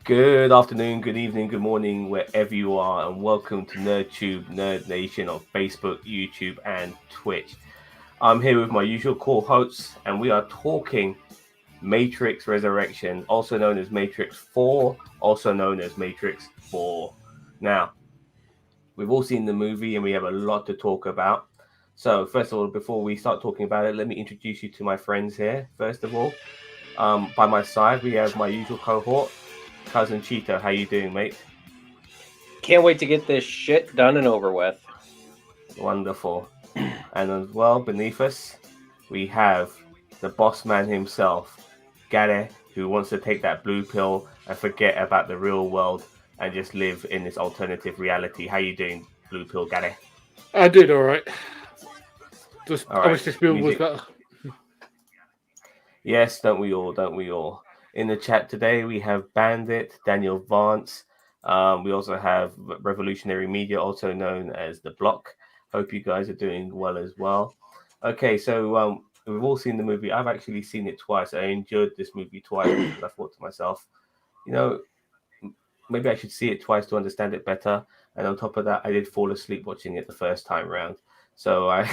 Good afternoon, good evening, good morning, wherever you are, and welcome to NerdTube, Nerd Nation on Facebook, YouTube, and Twitch. I'm here with my usual co-hosts, and we are talking Matrix Resurrection, also known as Matrix 4, also known as Matrix 4. Now, we've all seen the movie, and we have a lot to talk about. So, first of all, before we start talking about it, let me introduce you to my friends here. First of all, by my side, we have my usual cohort, Cousin Cheeto. How you doing, mate? Can't wait to get this shit done and over with. Wonderful. And as well, beneath us, we have the boss man himself, Gare, who wants to take that blue pill and forget about the real world and just live in this alternative reality. How you doing, blue pill Gare? I did all right. Just All I right, wish this build was music. better. Yes, don't we all? Don't we all? In the chat today, we have Bandit, Daniel Vance. We also have Revolutionary Media, also known as The Block. Hope you guys are doing well as well. Okay, so we've all seen the movie. I've actually seen it twice. I enjoyed this movie twice because I thought to myself, you know, maybe I should see it twice to understand it better. And on top of that, I did fall asleep watching it the first time round. So I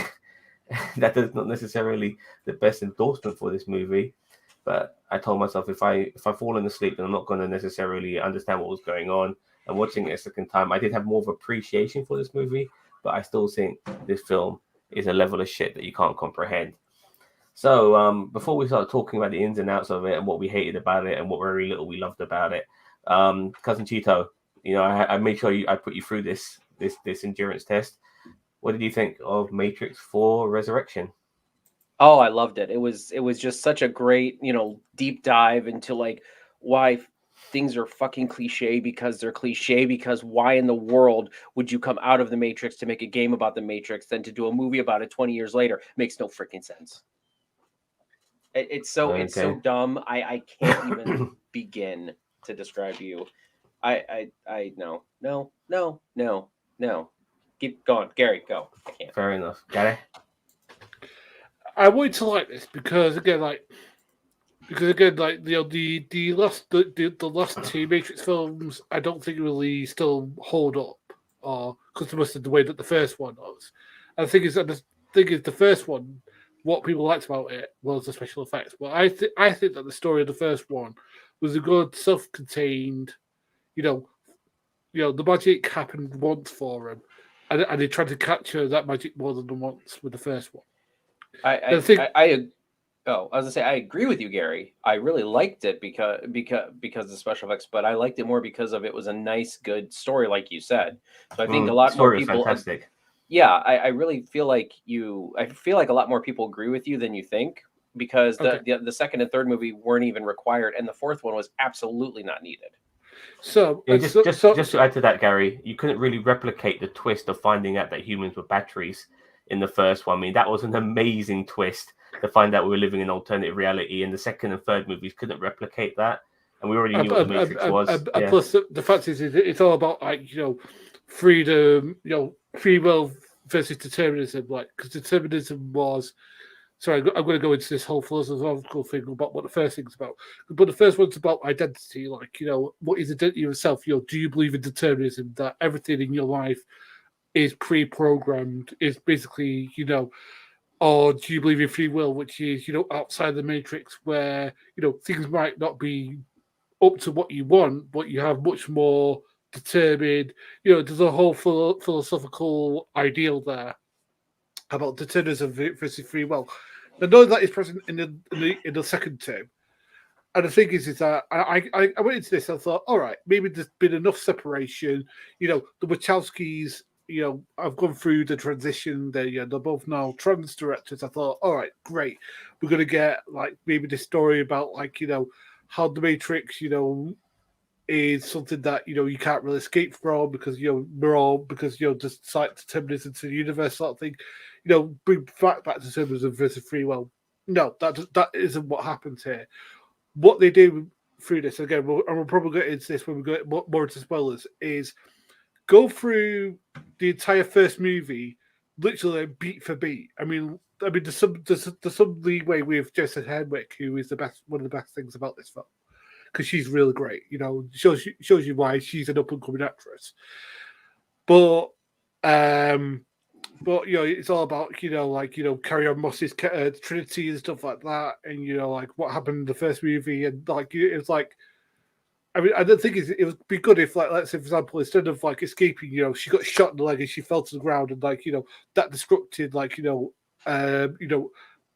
that is not necessarily the best endorsement for this movie. But I told myself if I fallen asleep, then I'm not going to necessarily understand what was going on. And watching it a second time, I did have more of appreciation for this movie, but I still think this film is a level of shit that you can't comprehend. So before we start talking about the ins and outs of it and what we hated about it and what very little we loved about it, cousin Cheeto, I made sure I put you through this endurance test. What did you think of Matrix 4 Resurrection? Oh, I loved it. It was just such a great, deep dive into why things are fucking cliche because they're cliche because why in the world would you come out of the Matrix to make a game about the Matrix then to do a movie about it 20 years later makes no freaking sense. It's so Okay. dumb. I can't even begin to describe you. I no. Keep going, Gary. Go. I can't. Fair enough. Got it? I wanted to like this because again, the last two Matrix films, I don't think really still hold up, or because of the way that the first one does. And the first one, what people liked about it was the special effects. But I think that the story of the first one was a good, self-contained. You know, the magic happened once for him, and they tried to capture that magic more than once with the first one. I The I thing, I, I Oh, I was gonna say I agree with you, Gary. I really liked it because of the special effects, but I liked it more because of it was a nice, good story, like you said. So I think a The lot more story was people. fantastic. Yeah, I really feel like you. I feel like a lot more people agree with you than you think because okay. the second and third movie weren't even required, and the fourth one was absolutely not needed. So, Yeah, just to add to that, Gary, you couldn't really replicate the twist of finding out that humans were batteries in the first one. I mean, that was an amazing twist to find out we were living in alternative reality, and the second and third movies couldn't replicate that. And we already knew what the Matrix was. Yeah. plus, the fact is, it's all about freedom, free will versus determinism. Like, because determinism was. Sorry, I'm going to go into this whole philosophical thing about what the first thing's about. But the first one's about identity. Like, what is identity of yourself? Do you believe in determinism that everything in your life is pre-programmed? Is basically, or do you believe in free will, which is, outside the matrix, where things might not be up to what you want, but you have much more determined. There's a whole philosophical ideal there about determinism versus free will. Now, knowing that is present in the second term, and the thing is that I went into this and I thought, all right, maybe there's been enough separation. The Wachowskis, I've gone through the transition. They're both now trans directors. I thought, all right, great. We're gonna get like maybe this story about how the Matrix, is something that you can't really escape from because we're all because just like determinism to the universe sort of thing. Bring back to determinism versus free will. No, that isn't what happens here. What they do through this again, and we'll probably get into this when we get more into spoilers, is go through the entire first movie, literally beat for beat. There's some leeway with Joseph Henwick, who is one of the best things about this film, because she's really great. You know, shows you why she's an up and coming actress. But you know, it's all about, you know, like, you know, Carrie Ann Moss's Trinity and stuff like that, and you know, like what happened in the first movie, and like it's like, I mean, I don't think it would be good if, like, let's say, for example, instead of like escaping, you know, she got shot in the leg and she fell to the ground, and like, you know, that disrupted, like, you know,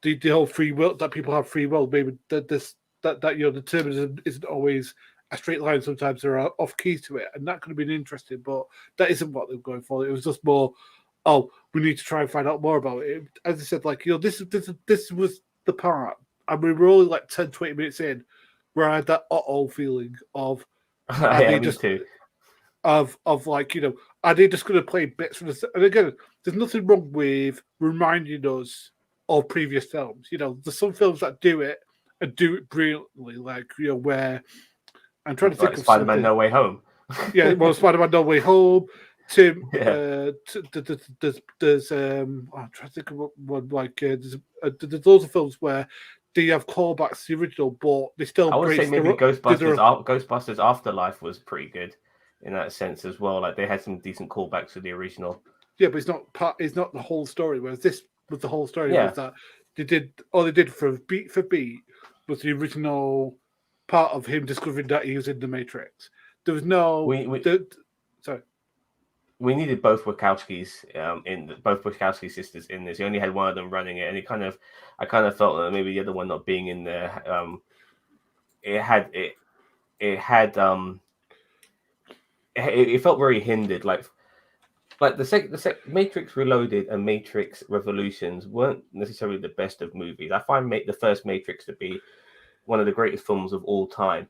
the whole free will, that people have free will. Maybe that you know, determinism isn't always a straight line. Sometimes there are off keys to it, and that could have been interesting, but that isn't what they were going for. It was just more, oh, we need to try and find out more about it. As I said, like, you know, this was the part, and we were only like 10, 20 minutes in, where I had that feeling of, yeah, me too. Of like, you know, are they just going to play bits from this? And again, there's nothing wrong with reminding us of previous films. You know, there's some films that do it and do it brilliantly, like, you know, where I'm trying to think of Spider-Man No Way Home. Yeah, well, Spider-Man No Way Home. Tim, Yeah. there's I'm trying to think of one, like there's loads of films where they have callbacks to the original, but they still. I would say maybe Ghostbusters Afterlife was pretty good in that sense as well. Like they had some decent callbacks to the original. Yeah, but it's not the whole story. Whereas this was the whole story. Yeah. Was that they did for beat for beat was the original part of him discovering that he was in the Matrix. There was no. Sorry. We needed both Wachowskis both Wachowski sisters in this. You only had one of them running it, and I kind of felt that maybe the other one not being in there, it felt very hindered. Like the Matrix Reloaded and Matrix Revolutions weren't necessarily the best of movies. I find the first Matrix to be one of the greatest films of all time.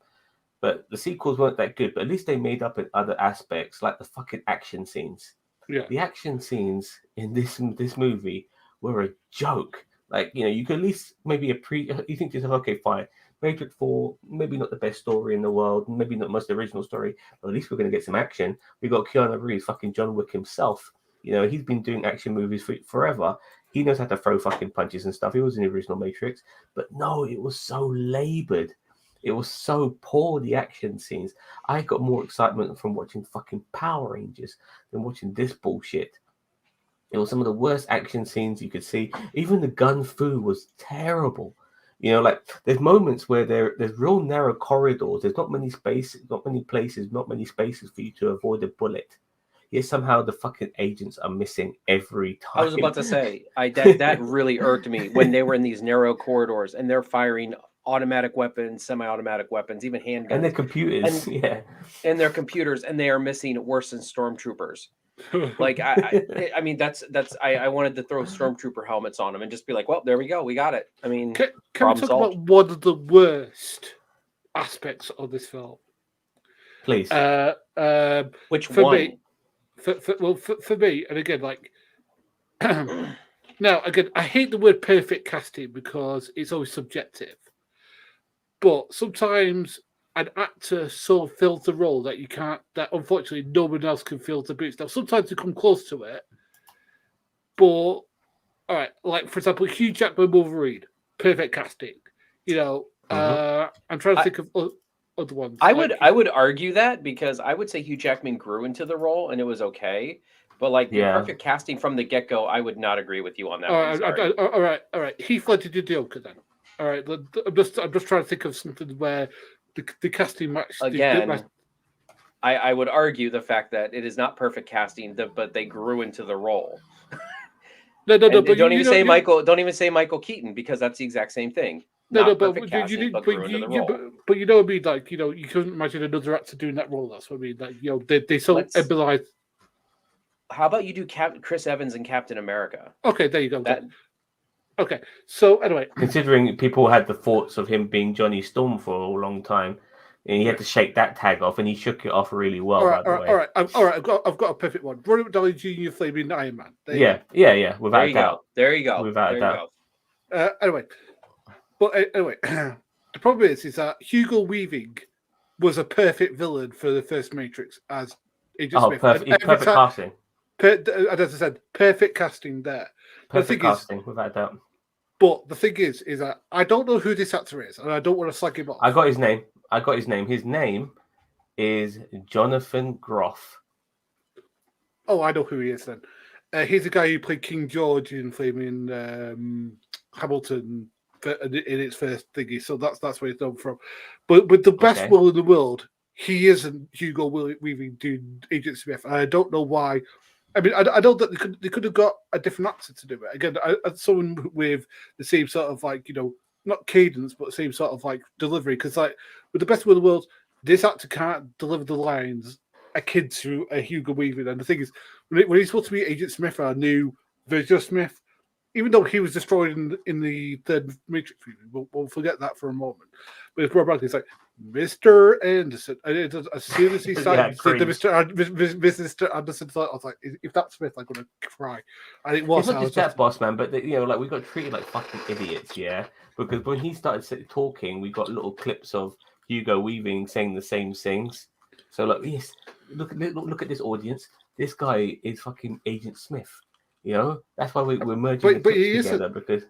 But the sequels weren't that good, but at least they made up in other aspects, like the fucking action scenes. Yeah. The action scenes in this movie were a joke. Like, you know, you could at least maybe you think to yourself, okay, fine, Matrix 4, maybe not the best story in the world, maybe not the most original story, but at least we're going to get some action. We got Keanu Reeves, fucking John Wick himself. You know, he's been doing action movies forever. He knows how to throw fucking punches and stuff. He was in the original Matrix. But no, it was so labored. It was so poor, the action scenes. I got more excitement from watching fucking Power Rangers than watching this bullshit. It was some of the worst action scenes you could see. Even the gun fu was terrible. You know, like there's moments where there's real narrow corridors. There's not many spaces, not many places, not many spaces for you to avoid a bullet. Yet somehow the fucking agents are missing every time. I was about to say, that really irked me when they were in these narrow corridors and they're firing automatic weapons, semi-automatic weapons, even handguns, and their computers, and their computers, and they are missing worse than stormtroopers. Like I mean, I wanted to throw stormtrooper helmets on them and just be like, well, there we go, we got it. I mean, can we talk about one of the worst aspects of this film, please? Which for one? Me, for me, and again, like. Now, again, I hate the word perfect casting because it's always subjective. But sometimes an actor so fills the role that unfortunately no one else can fill the boots. Now, sometimes they come close to it, but all right, like for example, Hugh Jackman Wolverine, perfect casting. You know, I'm trying to think of other ones. I would argue that because I would say Hugh Jackman grew into the role and it was okay. But like the perfect casting from the get-go, I would not agree with you on that. All right. Heath Ledger did Joker then. All right, I'm just trying to think of something where the casting match again. I would argue the fact that it is not perfect casting, but they grew into the role. No. But don't even say Michael Keaton because that's the exact same thing. But you know what I mean. Like, you know, you couldn't imagine another actor doing that role. That's what I mean. Like, you know, they so abilize. How about you do Chris Evans and Captain America? Okay, there you go. Okay, so anyway, considering people had the thoughts of him being Johnny Storm for a long time, and he had to shake that tag off, and he shook it off really well. All right. I've got a perfect one. Robert Downey Jr. flaming Iron Man. Yeah. Without a doubt. There you go. Without a doubt. Anyway, the problem is that Hugo Weaving was a perfect villain for the first Matrix as Agent Smith. Perfect casting. As I said, perfect casting there. Perfect casting, without a doubt. But the thing is that I don't know who this actor is, and I don't want to slag him off. I got his name. I got his name. His name is Jonathan Groff. Oh, I know who he is then. He's the guy who played King George in Flaming Hamilton in its first thingy. So that's where he's known from. But with the best Okay. will in the world, he isn't Hugo Weaving doing Agent Smith. I don't know why. I mean, I know that they could have got a different actor to do it. Again, someone with the same sort of like, not cadence, but the same sort of like delivery. Because like with the best will in the world, this actor can't deliver the lines akin to a Hugo Weaving. And the thing is, when he's supposed to be Agent Smith, our new version of Smith, even though he was destroyed in the third Matrix movie, we'll forget that for a moment. But it's Rob Bradley's like, Mr. Anderson. And as soon as he started to say Mr. Anderson, I was like, if that's Smith, I'm going to cry. And it was. It's not just that, boss man, but like we got treated like fucking idiots, yeah. Because when he started talking, we got little clips of Hugo Weaving saying the same things. So like, yes, look at this audience. This guy is fucking Agent Smith. That's why we're merging the clips together. Because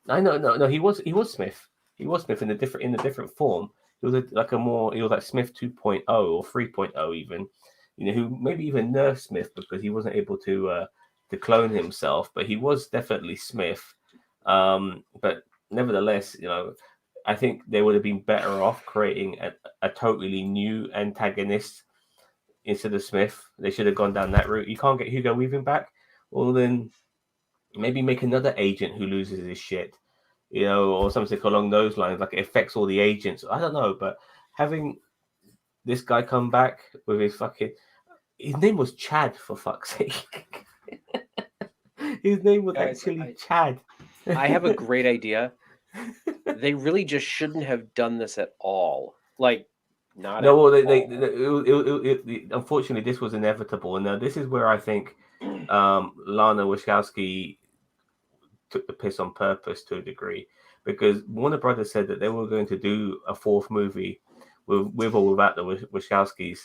I know, no, he was Smith. He was Smith in a different form. He was like Smith 2.0 or 3.0 even. Who maybe even nerfed Smith because he wasn't able to clone himself, but he was definitely Smith. But nevertheless, I think they would have been better off creating a totally new antagonist instead of Smith. They should have gone down that route. You can't get Hugo Weaving back. Well, then maybe make another agent who loses his shit, or something along those lines. Like it affects all the agents. I don't know, but having this guy come back with his name was Chad, for fuck's sake. His name was actually Chad. I have a great idea. They really just shouldn't have done this at all. Like, not. No, well, unfortunately, this was inevitable, and this is where I think Lana Wachowski took the piss on purpose to a degree, because Warner Brothers said that they were going to do a fourth movie with or without the Wachowskis,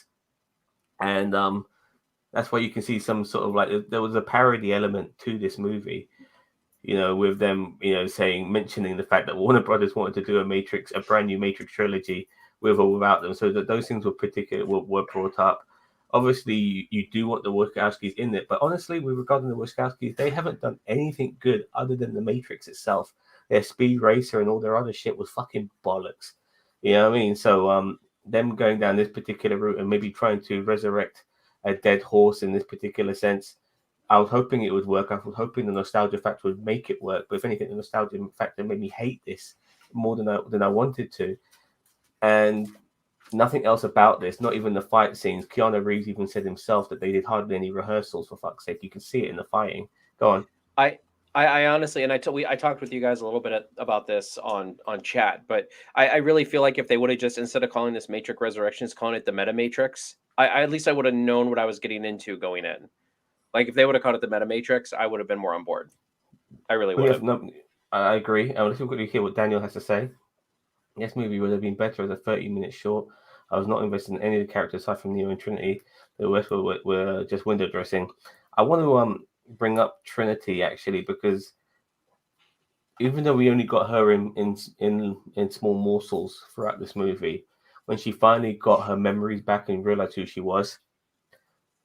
and that's why you can see some sort of like there was a parody element to this movie, with them, mentioning the fact that Warner Brothers wanted to do a brand new Matrix trilogy with or without them, so that those things were brought up. Obviously, you do want the Wachowskis in it, but honestly, with regarding the Wachowskis, they haven't done anything good other than the Matrix itself. Their Speed Racer and all their other shit was fucking bollocks. You know what I mean? So, them going down this particular route and maybe trying to resurrect a dead horse in this particular sense, I was hoping it would work. I was hoping the nostalgia factor would make it work. But if anything, the nostalgia factor made me hate this more than I wanted to. And nothing else about this, not even the fight scenes. Keanu Reeves even said himself that they did hardly any rehearsals, for fuck's sake. You can see it in the fighting. Go on. I honestly, and I talked with you guys a little bit about this on chat, but I really feel like if they would have just, instead of calling this Matrix Resurrections, calling it the Meta Matrix, at least I would have known what I was getting into going in. Like if they would have called it the Meta Matrix, I would have been more on board. I really would have. I agree. Let's quickly hear what Daniel has to say. This movie would have been better as a 30-minute short. I was not invested in any of the characters aside from Neo and Trinity. The rest were just window dressing. I want to bring up Trinity actually, because even though we only got her in small morsels throughout this movie, when she finally got her memories back and realized who she was,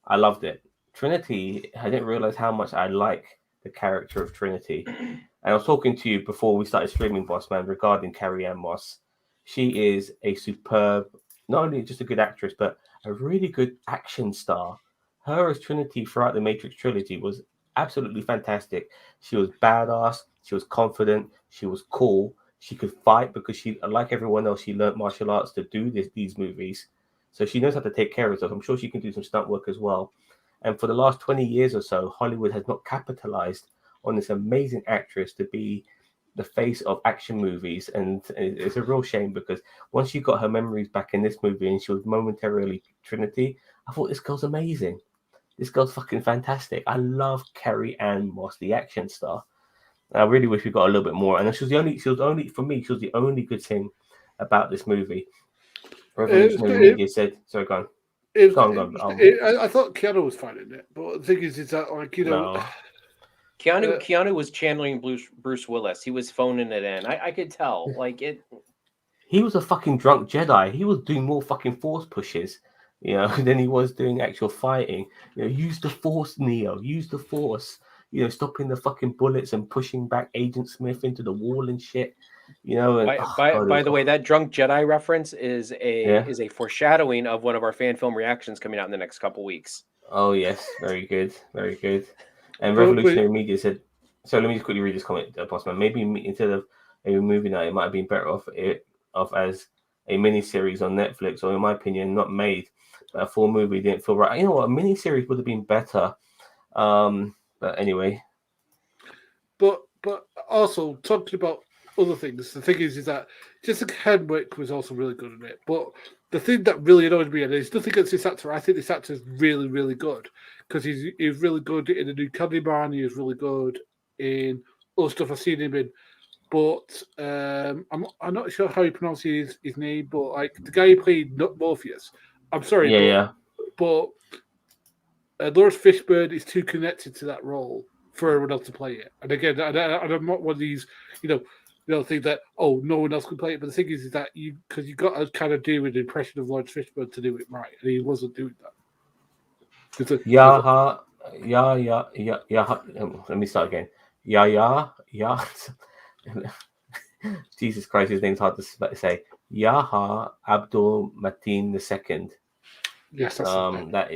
I loved it. Trinity, I didn't realize how much I like the character of Trinity. And I was talking to you before we started streaming, Boss Man, regarding Carrie-Anne Moss. She is a superb, not only just a good actress, but a really good action star. Her as Trinity throughout the Matrix trilogy was absolutely fantastic. She was badass. She was confident. She was cool. She could fight because she, like everyone else, she learned martial arts to do these movies. So she knows how to take care of herself. I'm sure she can do some stunt work as well. And for the last 20 years or so, Hollywood has not capitalized on this amazing actress to be the face of action movies. And it's a real shame, because once she got her memories back in this movie and she was momentarily Trinity, I thought, this girl's amazing. This girl's fucking fantastic. I love Carrie-Anne Moss, the action star. I really wish we got a little bit more. And she was the only good thing about this movie. Revolutionary Media said, sorry, go on. I thought Keanu was fine in it, but the thing is that, like, No. Keanu was channeling Bruce Willis. He was phoning it in. I could tell. Like it. he was a fucking drunk Jedi. He was doing more fucking force pushes, than he was doing actual fighting. Use the force, Neo. Use the force. Stopping the fucking bullets and pushing back Agent Smith into the wall and shit. And By the way, that drunk Jedi reference is Yeah. a foreshadowing of one of our fan film reactions coming out in the next couple weeks. Oh yes, very good, very good. And But- Revolutionary Media said, so let me just quickly read this comment, Bossman. Maybe instead of a movie night, it might have been better off as a mini series on Netflix, or in my opinion, not made. But a full movie didn't feel right. You know what? A mini series would have been better. But anyway, But also talking about other things, the thing is that Jessica Henwick was also really good in it. But the thing that really annoyed me, and it's nothing against this actor, I think this actor is really, really good because he's really good in the new Candyman. He is really good in other stuff I've seen him in. But I'm not sure how you pronounce his name, but like the guy who played Morpheus. I'm sorry, but Lawrence Fishburne is too connected to that role for everyone else to play it. And again, I'm not one of these, think that no one else can play it. But the thing is that you got to kind of do an impression of Lawrence Fishburne to do it right, and he wasn't doing that. Let me start again. Jesus Christ, his name's hard to say. Yaha Abdul Mateen II. Yes, that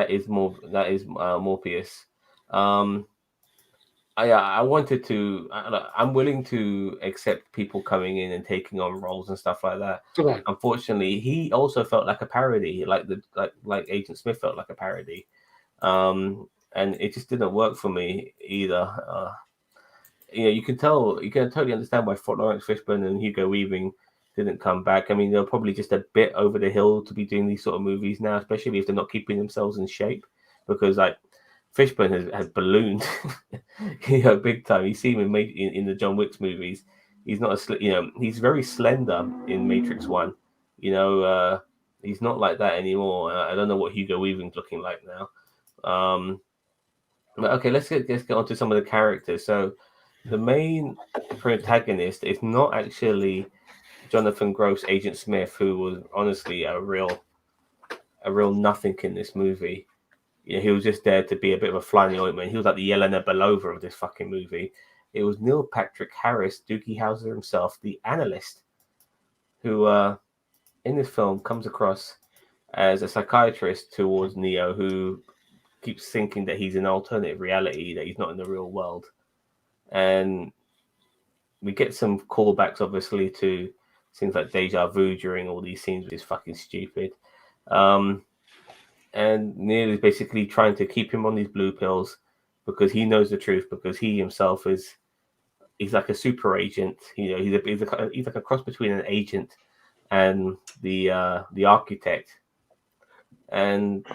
is Morpheus. I wanted to. I'm willing to accept people coming in and taking on roles and stuff like that. Okay. Unfortunately, he also felt like a parody, like Agent Smith felt like a parody, and it just didn't work for me either. You can totally understand why Lawrence Fishburne and Hugo Weaving didn't come back. I mean, they're probably just a bit over the hill to be doing these sort of movies now, especially if they're not keeping themselves in shape. Because like Fishburne has ballooned, big time. You see him in the John Wick's movies. He's not he's very slender in Matrix 1. He's not like that anymore. I don't know what Hugo Weaving's looking like now. But okay, let's get on to some of the characters. So the main protagonist is not actually Jonathan Gross, Agent Smith, who was honestly a real nothing in this movie. He was just there to be a bit of a fly in the ointment. He was like the Yelena Belova of this fucking movie. It was Neil Patrick Harris, Doogie Howser himself, the analyst, who in this film comes across as a psychiatrist towards Neo, who keeps thinking that he's in an alternative reality, that he's not in the real world. And we get some callbacks, obviously, to things like deja vu during all these scenes, which is fucking stupid. And Neil is basically trying to keep him on these blue pills because he knows the truth, because he himself he's like a super agent. He's like a cross between an agent and the architect. And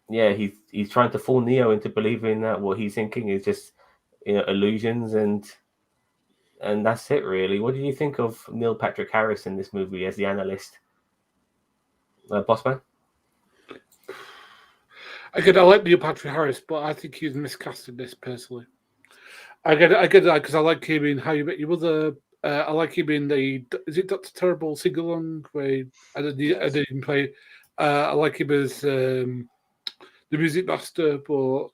yeah, he's trying to fool Neo into believing that what he's thinking is just illusions, and that's it really. What did you think of Neil Patrick Harris in this movie as the analyst, Bossman? Again, I like Neil Patrick Harris, but I think he's miscast in this personally. I get that because I like him in How You Met Your Mother. I like him in is it Dr. Terrible Sing-Along where I didn't play. I like him as the Music Master, but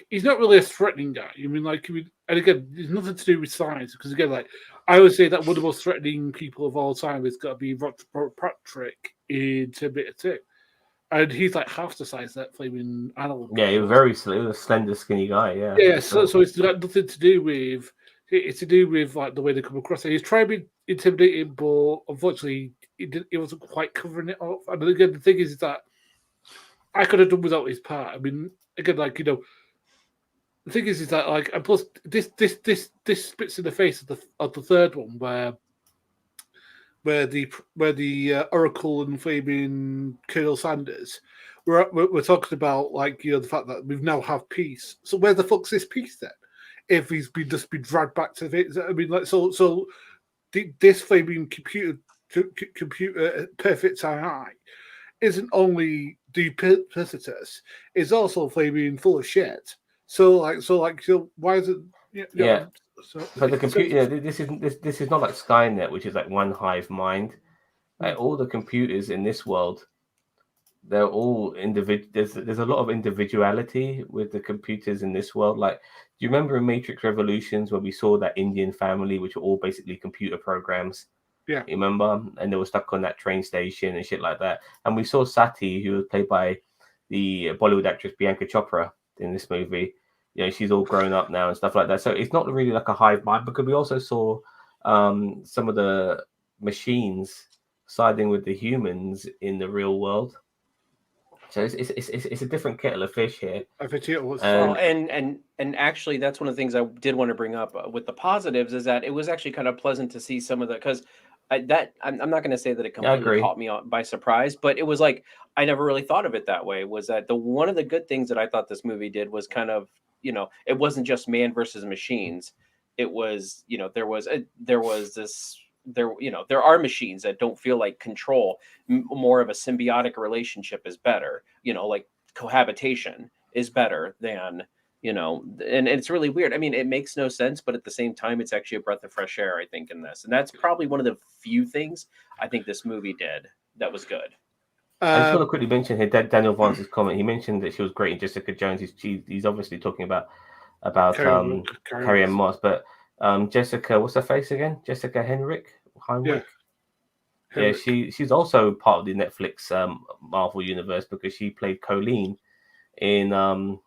he's not really a threatening guy. And again, there's nothing to do with size because again, like I would say that one of the most threatening people of all time has got to be Robert Patrick in Terminator 2. And he's like half the size that flaming animal. Yeah, he was a slender, skinny guy. Yeah. Yeah, so it's got nothing to do with. It's to do with like the way they come across. He's trying to be intimidating, but unfortunately, he wasn't quite covering it up. And again, the thing is that I could have done without his part. I mean, again, the thing is that like, and plus this spits in the face of the third one where the Oracle and flaming Colonel Sanders, we're talking about the fact that we've now have peace. So where the fuck's this peace then? If he's been dragged back to the, I mean, this flaming computer perfect AI isn't only duplicitous, it's also flaming full of shit. So why is it? But the computer, this is not like Skynet, which is like one hive mind. Like all the computers in this world, they're all individual. There's a lot of individuality with the computers in this world. Like, do you remember in Matrix Revolutions where we saw that Indian family, which were all basically computer programs? Yeah. You remember? And they were stuck on that train station and shit like that. And we saw Sati, who was played by the Bollywood actress Bianca Chopra in this movie. You know, she's all grown up now and stuff like that. So it's not really like a hive mind, because we also saw some of the machines siding with the humans in the real world. So it's a different kettle of fish here. I bet you it was. Well, and actually, that's one of the things I did want to bring up with the positives, is that it was actually kind of pleasant to see some of the, because I'm not going to say that it completely caught me by surprise, but it was like I never really thought of it that way. Was that one of the good things that I thought this movie did was kind of, you know, it wasn't just man versus machines. It was, you know, there was this. You know, there are machines that don't feel like control. More of a symbiotic relationship is better. You know, like cohabitation is better than, you know, and it's really weird. I mean, it makes no sense, but at the same time, it's actually a breath of fresh air, I think, in this. And that's probably one of the few things I think this movie did that was good. I just want to quickly mention here Daniel Vance's comment. He mentioned that she was great in Jessica Jones. He's obviously talking about Carrie-Anne Moss, but Jessica, what's her face again? Jessica Heinrich. Yeah, she's also part of the Netflix Marvel universe, because she played Colleen in Iron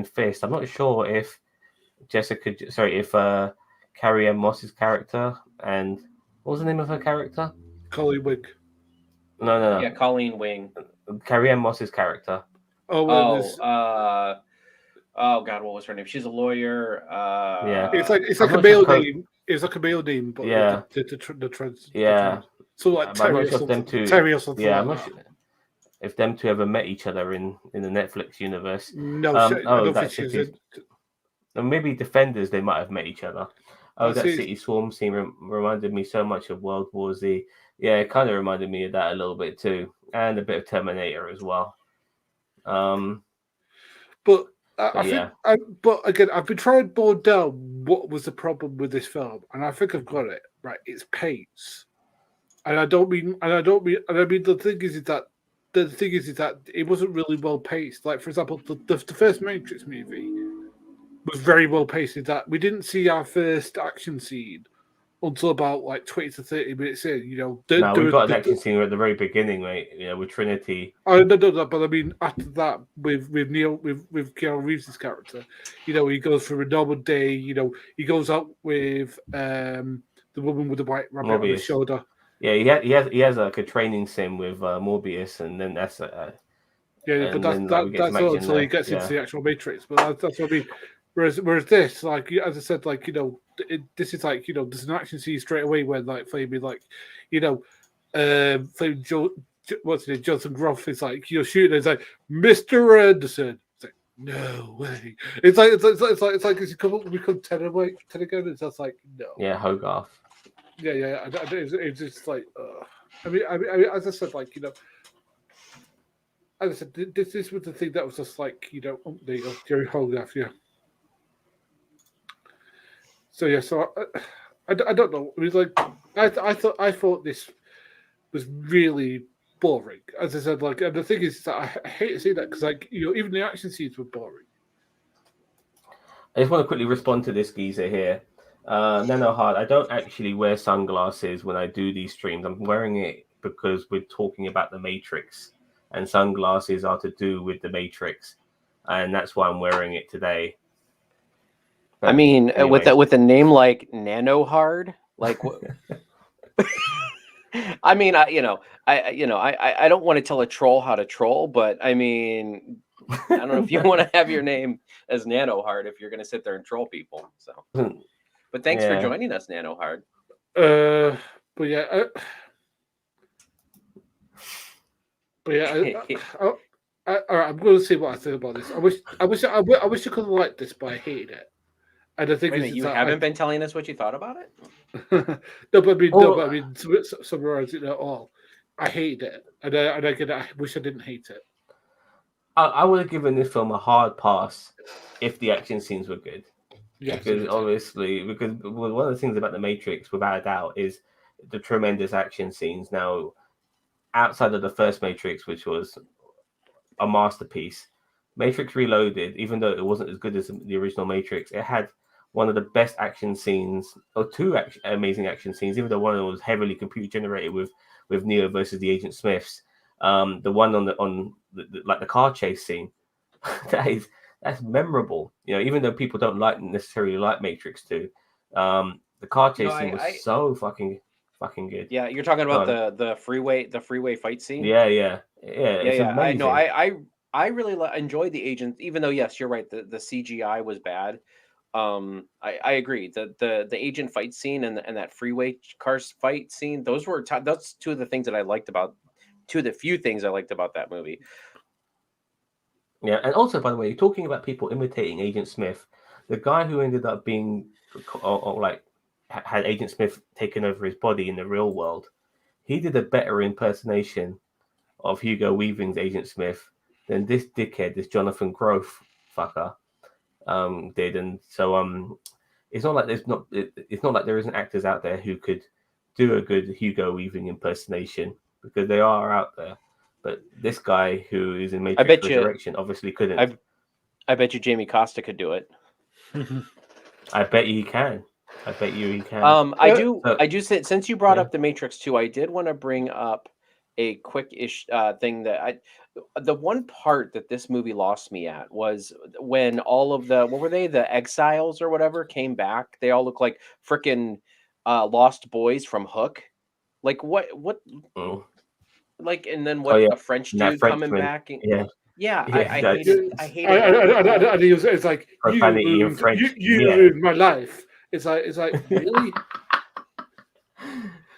Fist. I'm not sure if Carrie-Anne Moss's character, and what was the name of her character? Colleen Wing. No. Yeah, Colleen Wing. Carrie-Anne Moss's character. Oh God, what was her name? She's a lawyer. Yeah, it's like a male name. It's like a male name, but yeah, the trans. Yeah. So like Terry or something. Yeah, I'm not sure if them two ever met each other in the Netflix universe. No, I don't think she's in. Maybe Defenders, they might have met each other. Oh, that see. City Swarm scene reminded me so much of World War Z. Yeah, it kind of reminded me of that a little bit too, and a bit of Terminator as well. But but again, I've been trying to boil down what was the problem with this film, and I think I've got it right. It's pace, and I mean the thing is that it wasn't really well paced. Like, for example, the first Matrix movie was very well paced in that we didn't see our first action scene until about like 20 to 30 minutes in. You know, we got an action scene at the very beginning, mate. You know, with Trinity. Oh no, but I mean after that with Keanu Reeves' character, you know, he goes for a normal day. You know, he goes out with the woman with the white rabbit on his shoulder. Yeah, he has like a training sim with Morbius, and then that's but that's all until he gets into the actual Matrix. But that's what I mean. Whereas this, like, as I said, like, you know, this is like, you know, there's an action scene straight away where, like, Flamey, like, you know, what's his name, Jonathan Groff is like, you're shooting, it's like, Mr. Anderson. It's like, no way. It's like it's you come up, we come 10 again. It's just like, no. Yeah, Hogarth. Yeah. It's just like, I mean, as I said, like, you know, as I said, this was the thing that was just like, you know, there you go, Jerry Hogarth, yeah. So yeah, so I don't know. It was like I thought this was really boring. As I said, like, and the thing is that I hate to say that because, like, you know, even the action scenes were boring. I just want to quickly respond to this geezer here. Nano Hard, I don't actually wear sunglasses when I do these streams. I'm wearing it because we're talking about the Matrix, and sunglasses are to do with the Matrix, and that's why I'm wearing it today. I mean, anyway. with a name like Nano Hard, like what? I mean, I don't want to tell a troll how to troll, but I mean, I don't know if you want to have your name as Nano Hard if you're going to sit there and troll people. So, but thanks for joining us, Nano Hard. But yeah, all right, I'm going to see what I think about this. I wish I could have liked this, but I hated it. And the thing is, you haven't been telling us what you thought about it. No, but I mean, summarize it at all. I hated it, and I wish I didn't hate it. I would have given this film a hard pass if the action scenes were good. Yeah, because obviously, because one of the things about the Matrix, without a doubt, is the tremendous action scenes. Now, outside of the first Matrix, which was a masterpiece, Matrix Reloaded, even though it wasn't as good as the original Matrix, it had one of the best action scenes, or two amazing action scenes. Even though one of them was heavily computer generated with Neo versus the Agent Smiths. The one on the car chase scene, that's memorable. You know, even though people don't necessarily like Matrix 2, the car chase scene was so fucking good. Yeah, you're talking about the freeway fight scene. Yeah. It's amazing. I really enjoyed the Agent, even though yes, you're right. The CGI was bad. I agree. The agent fight scene and that freeway cars fight scene, that's two of the things that I liked about, two of the few things I liked about that movie. Yeah, and also, by the way, talking about people imitating Agent Smith, the guy who ended up being had Agent Smith taken over his body in the real world, he did a better impersonation of Hugo Weaving's Agent Smith than this dickhead, this Jonathan Groff fucker, did. And so it's not like it's not like there isn't actors out there who could do a good Hugo Weaving impersonation, because they are out there. But this guy who is in Matrix Resurrection obviously couldn't. I bet you Jamie Costa could do it. I bet you he can. I do say, since you brought up the Matrix 2, I did want to bring up a quick-ish thing that the one part that this movie lost me at was when all of the, what were they, the exiles or whatever, came back. They all look like freaking lost boys from Hook. Like what like, and then the French dude coming back and, I hated it. And he was, it's like, you ruined my life. It's like really?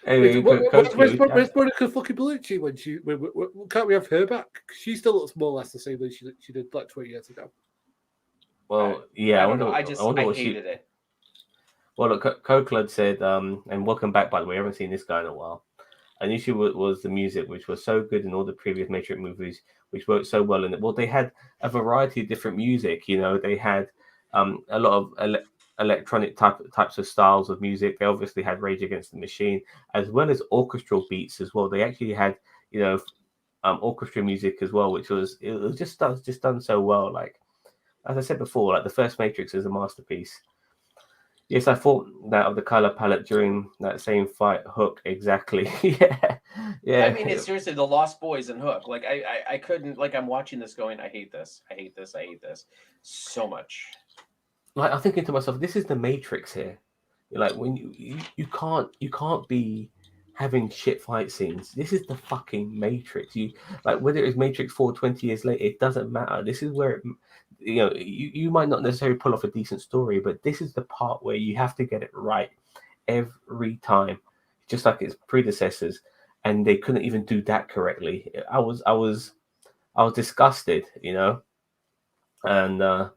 Anyway, where's Monica fucking Bellucci when can't we have her back? She still looks more or less the same as she did like 20 years ago. Well, yeah, I hated it. Well, look, Coklud said, and welcome back, by the way. I haven't seen this guy in a while. An issue was the music, which was so good in all the previous Matrix movies, which worked so well in it. Well, they had a variety of different music. You know, they had a lot of electronic types of styles of music. They obviously had Rage Against the Machine, as well as orchestral beats as well. They actually had, you know, orchestra music as well, which was just done so well. Like, as I said before, like the first Matrix is a masterpiece. Yes, I thought that of the color palette during that same fight. Hook, exactly. yeah. I mean, it's seriously the Lost Boys and Hook. Like, I couldn't, like, I'm watching this going, I hate this so much. Like, I'm thinking to myself, this is the Matrix here. Like, when you can't be having shit fight scenes. This is the fucking Matrix. You like, whether it's Matrix 4 20 years later, it doesn't matter. This is where you might not necessarily pull off a decent story, but this is the part where you have to get it right every time, just like its predecessors, and they couldn't even do that correctly. I was disgusted, you know, and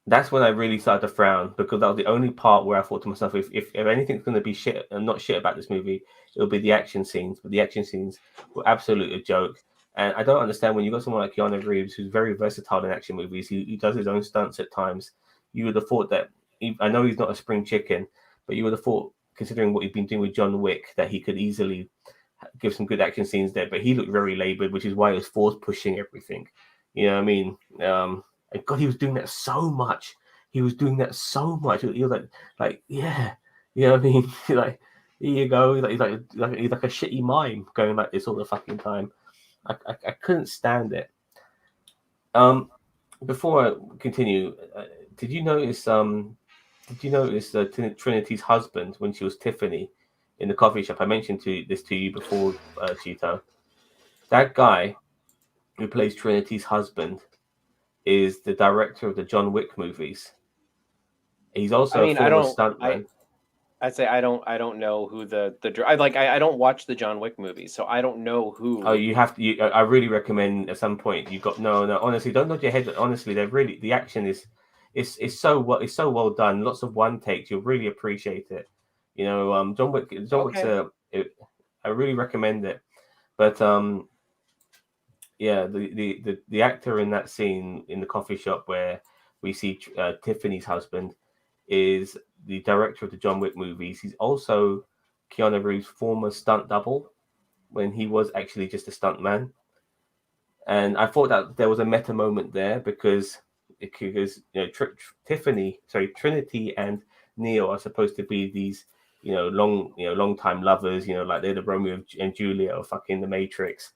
that's when I really started to frown, because that was the only part where I thought to myself, if anything's going to be shit and not shit about this movie, it'll be the action scenes. But the action scenes were absolutely a joke. And I don't understand when you got someone like Keanu Reeves, who's very versatile in action movies. He does his own stunts at times. You would have thought that, I know he's not a spring chicken, but you would have thought, considering what he's been doing with John Wick, that he could easily give some good action scenes there. But he looked very labored, which is why he was force pushing everything. You know what I mean? And God, he was doing that so much. He was like, yeah, you know what I mean? Like, here you go. He's like a shitty mime going like this all the fucking time. I couldn't stand it. Before I continue, did you notice Trinity's husband when she was Tiffany in the coffee shop? I mentioned this to you before, Chito. That guy who plays Trinity's husband is the director of the John Wick movies. He's also a former stuntman. I'd say I don't know who I don't watch the John Wick movies, so I don't know who. Oh, you have to. I really recommend at some point you got no. Honestly, don't nod your head. Honestly, the action is so well done. Lots of one takes. You'll really appreciate it. You know, John Wick's I really recommend it. But yeah, the actor in that scene in the coffee shop where we see Tiffany's husband, is the director of the John Wick movies. He's also Keanu Reeves' former stunt double when he was actually just a stunt man. And I thought that there was a meta moment there because Trinity and Neo are supposed to be these long time lovers, like they're the Romeo and Juliet or fucking the Matrix.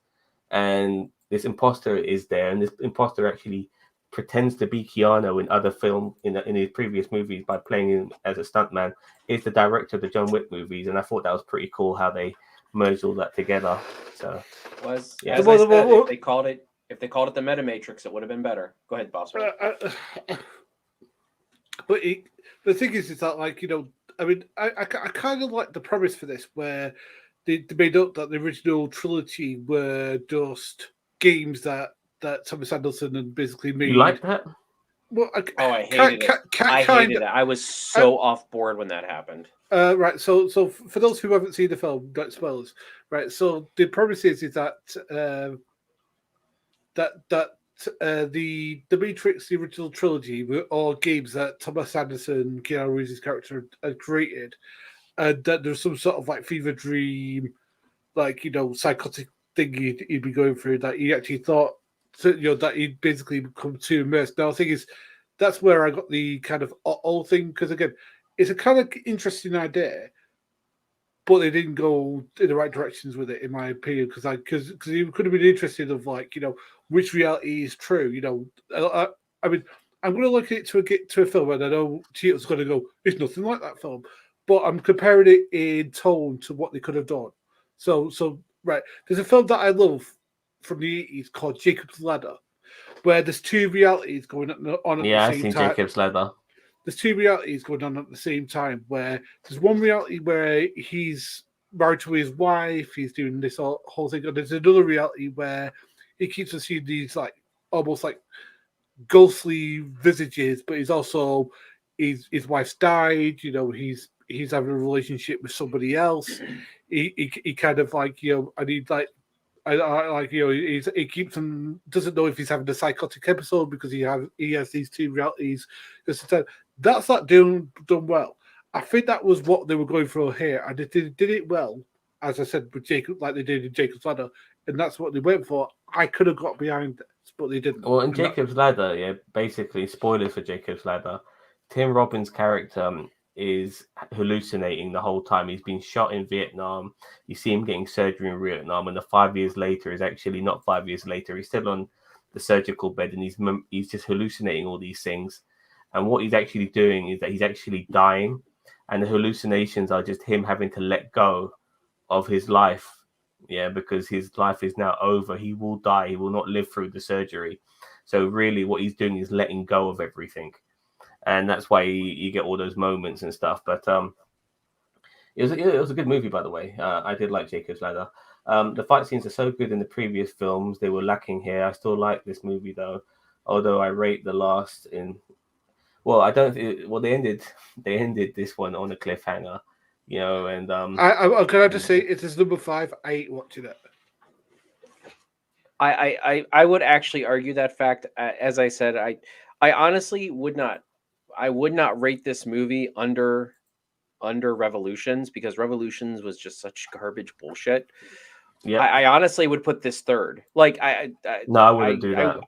And this imposter is there, and this imposter actually pretends to be Keanu in other film in his previous movies by playing him as a stuntman. Is the director of the John Wick movies, and I thought that was pretty cool how they merged all that together. So was Yeah. as I said, if they called it the Meta Matrix, it would have been better. Go ahead, boss. But the thing is that, like, I mean, I kind of like the premise for this, where they made up that the original trilogy were just games that Thomas Anderson and basically made. you like that? Well, I hated it. I hated it. I was so off board when that happened. Right. So for those who haven't seen the film, don't spoilers. Right. So the premise is that the Matrix, the original trilogy, were all games that Thomas Anderson, Keanu Reeves' character, had created, and that there's some sort of like fever dream, like psychotic thing he'd be going through, that he actually thought, that he'd basically become too immersed. Now, the thing is, that's where I got the kind of all thing, because again, it's a kind of interesting idea, but they didn't go in the right directions with it, in my opinion, because you could have been interested of, like, which reality is true. I mean, I'm going to look at it to a film, and I know Cheeto's going to go, it's nothing like that film, but I'm comparing it in tone to what they could have done. So right, there's a film that I love from the 80s called Jacob's Ladder, where there's two realities going on at the same time. Yeah, I've seen Jacob's Ladder. There's two realities going on at the same time, where there's one reality where he's married to his wife, he's doing this whole thing, and there's another reality where he keeps on seeing these, like, almost like ghostly visages, but he's also, his wife's died, he's having a relationship with somebody else. He kind of, like, and he, like, I like, he keeps him, doesn't know if he's having a psychotic episode because he has these two realities. That's not done well. I think that was what they were going for here, and they did it well, as I said, with Jacob, like they did in Jacob's Ladder, and that's what they went for. I could have got behind this, but they didn't. Well, in Jacob's Ladder, yeah, basically, spoilers for Jacob's Ladder, Tim Robbins' character is hallucinating the whole time. He's been shot in Vietnam. You see him getting surgery in Vietnam, and the 5 years later is actually not 5 years later. He's still on the surgical bed, and he's just hallucinating all these things. And what he's actually doing is that he's actually dying, and the hallucinations are just him having to let go of his life. Yeah, because his life is now over. He will die. He will not live through the surgery. So really what he's doing is letting go of everything. And that's why you get all those moments and stuff. But it was a good movie, by the way. I did like Jacob's Ladder. The fight scenes are so good in the previous films. They were lacking here. I still like this movie, though. Although I rate the last in... Well, I don't... Well, they ended this one on a cliffhanger. And can I just say, it is number 5. I ain't watching it. I would actually argue that fact. As I said, I honestly would not. I would not rate this movie under Revolutions, because Revolutions was just such garbage bullshit. Yeah, I honestly would put this third. Like I wouldn't do that.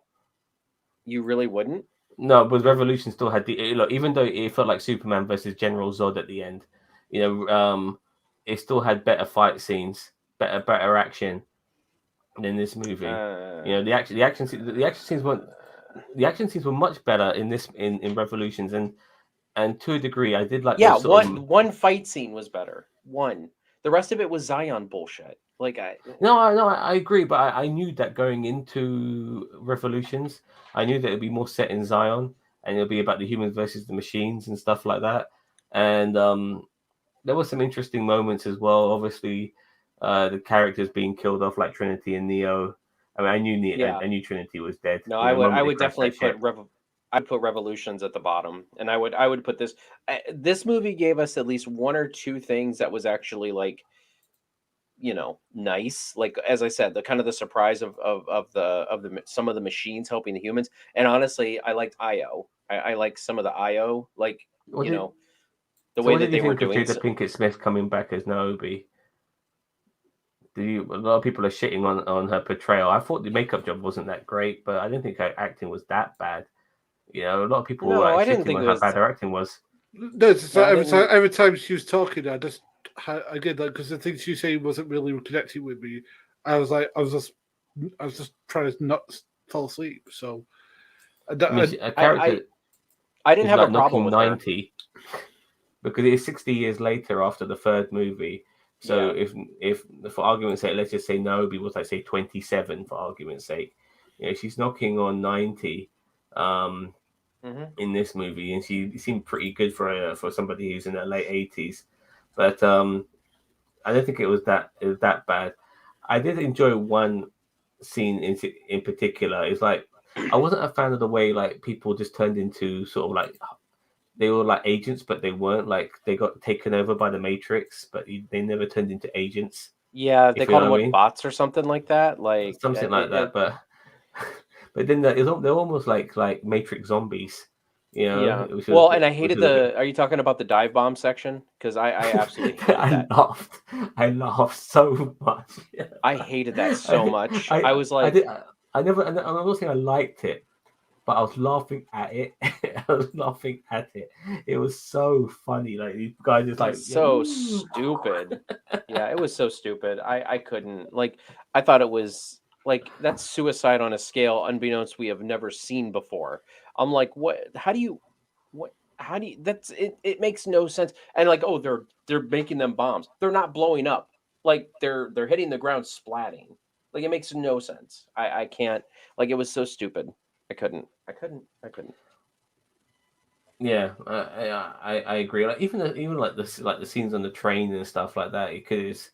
You really wouldn't? No, but Revolution still had even though it felt like Superman versus General Zod at the end. It still had better fight scenes, better action than this movie. The action scenes were much better in Revolutions, and to a degree, I did like. Yeah, one fight scene was better. One, the rest of it was Zion bullshit. Like I agree, but I knew that going into Revolutions, I knew that it'd be more set in Zion, and it'll be about the humans versus the machines and stuff like that, and there were some interesting moments as well. Obviously, the characters being killed off, like Trinity and Neo. I mean, I knew Trinity was dead. No, I would definitely put Revolutions at the bottom, and I would put this. This movie gave us at least one or two things that was actually, like, nice. Like, as I said, the kind of the surprise of the some of the machines helping the humans. And honestly, I liked IO. I like some of the IO, like What you did, know, the so way what that did you they were think of doing. Jada Pinkett Smith coming back as Naomi? A lot of people are shitting on her portrayal. I thought the makeup job wasn't that great, but I didn't think her acting was that bad. You know, a lot of people were No, like I didn't shitting think on it how was. bad her acting was. No, it's just No, like I didn't. every time she was talking, I did like because the things she was saying wasn't really connecting with me. I was like, I was just trying to not fall asleep. So, I mean, I, a I, character I, I didn't is have a like problem knocking with her. 90 because it's 60 years later after the third movie. So Yeah. if for argument's sake, let's just say Naomi was like say 27 for argument's sake, you know, she's knocking on 90 Hmm. in this movie, and she seemed pretty good for somebody who's in their late 80s. But I don't think it was that bad. I did enjoy one scene in particular. It's like I wasn't a fan of the way like people just turned into sort of like they were like agents, but they weren't. Like they got taken over by the Matrix, but they never turned into agents. Yeah, they If you called know them what I like mean, bots or something like that. Like something like that. But then they're almost like Matrix zombies, you know, yeah. Well, and I which hated was a bit. the. Are you talking about the dive bomb section? Because I absolutely hated that. I laughed so much. I hated that so I, much. I I, was I like, did. I never. I'm not saying I liked it, but I was laughing at it. I was laughing at it. It was so funny. Like these guys just it like, was yeah, so woo. stupid. Yeah, it was so stupid. I couldn't like. I thought it was like that's suicide on a scale unbeknownst we have never seen before. I'm like, what? How do you? What? How do you? That's it. It makes no sense. And like, oh, they're making them bombs. They're not blowing up. Like they're hitting the ground, splatting. Like it makes no sense. I can't. Like it was so stupid. I couldn't. I couldn't. I couldn't. Yeah, I agree. Like even like the scenes on the train and stuff like that. Because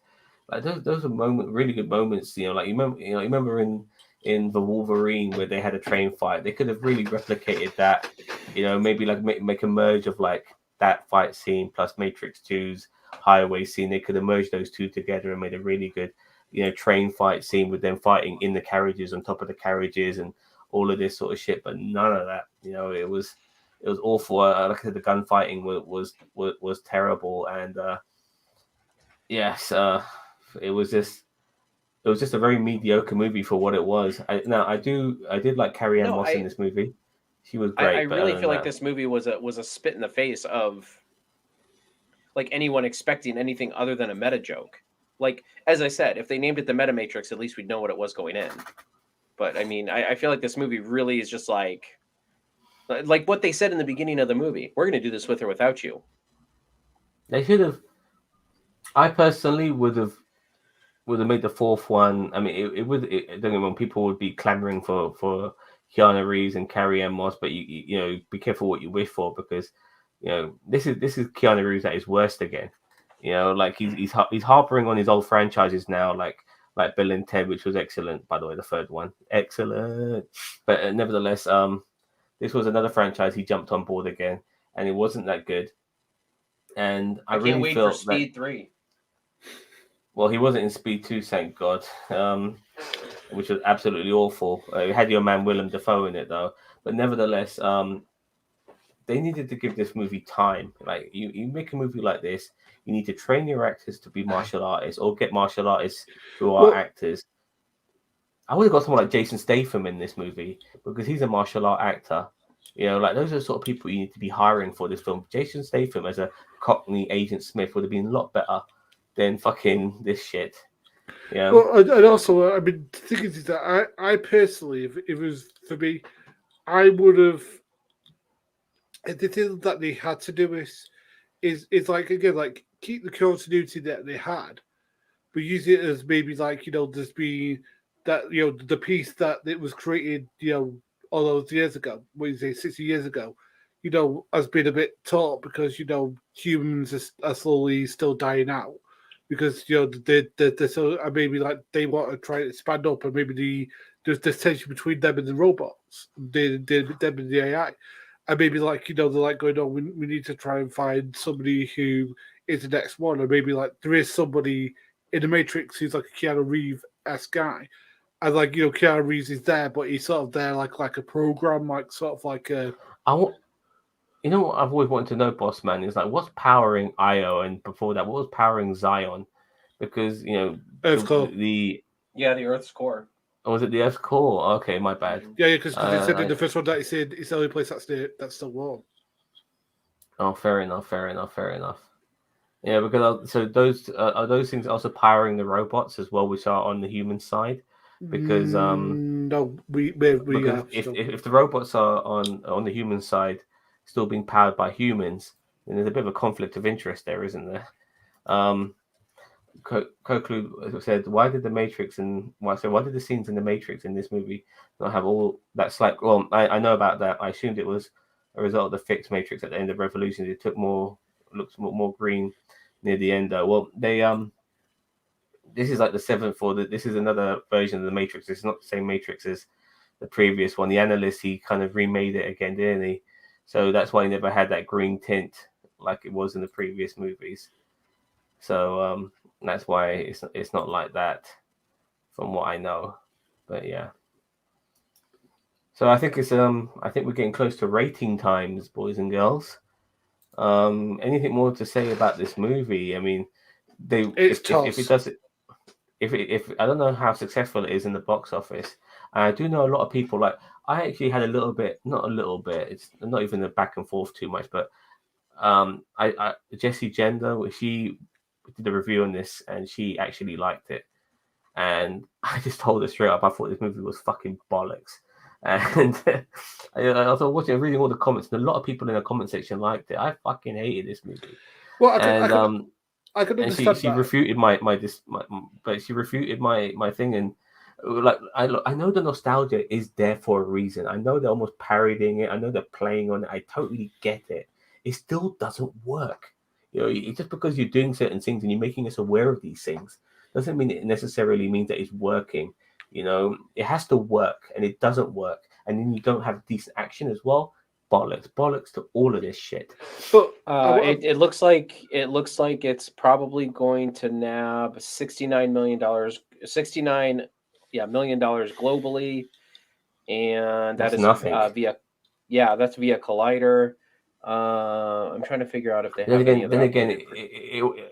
like those are really good moments. You know, like you remember in the Wolverine where they had a train fight. They could have really replicated that. You know, maybe like make a merge of like that fight scene plus Matrix 2's highway scene. They could have merged those two together and made a really good, you know, train fight scene with them fighting in the carriages on top of the carriages and all of this sort of shit. But none of that. You know, it was awful. Like I said, the gunfighting was terrible, and yes, it was just a very mediocre movie for what it was. I did like Carrie Ann No, Moss in this movie. She was I great, but really other than feel like that, this movie was a spit in the face of like anyone expecting anything other than a meta joke. Like as I said, if they named it the Meta Matrix, at least we'd know what it was going in. But I mean, I feel like this movie really is just like what they said in the beginning of the movie. We're going to do this with or without you. they should have. I personally would have made the fourth one. I mean, it would. Don't get me wrong, people would be clamoring for Keanu Reeves and Carrie Ann Moss, but you know, be careful what you wish for because you know this is Keanu Reeves at his worst again. You know, like he's harping on his old franchises now, like Bill and Ted, which was excellent, by the way, the third one, excellent. But nevertheless, this was another franchise he jumped on board again, and it wasn't that good. And I I can't really wait for felt that Speed 3. well, he wasn't in Speed 2, thank God, which was absolutely awful. It had your man Willem Dafoe in it, though. But nevertheless, they needed to give this movie time. Like, you make a movie like this, you need to train your actors to be martial artists or get martial artists who are well, actors. I would have got someone like Jason Statham in this movie because he's a martial art actor. You know, like those are the sort of people you need to be hiring for this film. Jason Statham as a Cockney Agent Smith would have been a lot better than fucking this shit. Yeah. well, and also, I mean, the thing is that I personally, if it was for me, I would have. The thing that they had to do is like again, like keep the continuity that they had, but use it as maybe like there's been that the piece that it was created all those years ago, what you say 60 years ago, has been a bit taught because humans are slowly still dying out because they so maybe like they want to try to expand up and maybe there's this tension between them and the robots, them and the AI. And maybe like they're like going, oh, we need to try and find somebody who is the next one, or maybe like there is somebody in the Matrix who's like a Keanu Reeves esque guy, and like Keanu Reeves is there, but he's sort of there like a program, like sort of like a I want You know what I've always wanted to know, boss man, is like what's powering Io, and before that, what was powering Zion? Because Earth core. the Yeah, the Earth's core. or was it the Earth's core? Okay, my bad. Yeah, because they said in I- the first one that he said it's the only place that's still warm. Oh, fair enough. Yeah, because so those are those things also powering the robots as well, which are on the human side. Because No, we because are if, still. if the robots are on the human side, still being powered by humans, then there's a bit of a conflict of interest there, isn't there? Koklu said, "Why did the Matrix and why did the scenes in the Matrix in this movie not have all that slight?" Well, I know about that. I assumed it was a result of the fixed Matrix at the end of Revolution. It took looks more green near the end. Though, well, they this is like the seventh or this is another version of the Matrix. It's not the same Matrix as the previous one. The analyst, he kind of remade it again, didn't he? So that's why he never had that green tint like it was in the previous movies. So that's why it's not like that, from what I know. But yeah. So I think I think we're getting close to rating times, boys and girls. Anything more to say about this movie? I mean, if it does it, if I don't know how successful it is in the box office. I do know a lot of people, like I actually had a little bit, not a little bit. It's not even a back and forth too much, but I Jessie Gender, she did a review on this and she actually liked it, and I just told her straight up I thought this movie was fucking bollocks. And I was watching, reading all the comments, and a lot of people in the comment section liked it. I fucking hated this movie. Well, I can and understand she that. refuted but she refuted my thing, and like I know the nostalgia is there for a reason. I know they're almost parodying it. I know they're playing on it. I totally get it. It still doesn't work. Just because you're doing certain things and you're making us aware of these things doesn't mean it necessarily means that it's working. It has to work, and it doesn't work, and then you don't have decent action as well. Bollocks to all of this shit. But it looks like it's probably going to nab $69 million, $69 million globally, and That's that is nothing. that's via Collider. I'm trying to figure out if they Then have any again, other. then again,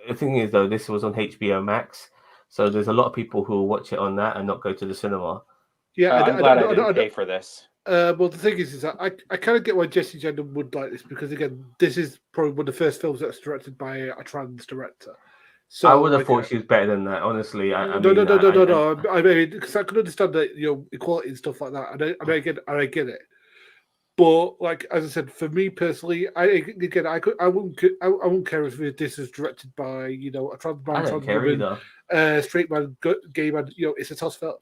the thing is though, this was on HBO Max, so there's a lot of people who will watch it on that and not go to the cinema. yeah, I'm glad I didn't pay for this. Well, the thing is that I kind of get why Jessie Gender would like this, because again, this is probably one of the first films that's directed by a trans director. So I would have thought she was better than that, honestly. No. I mean, because I could understand that equality and stuff like that, and I get it. But like as I said, for me personally, I wouldn't care if this is directed by a trans man, I don't trans care woman, either. straight man, gay man. It's a toss film.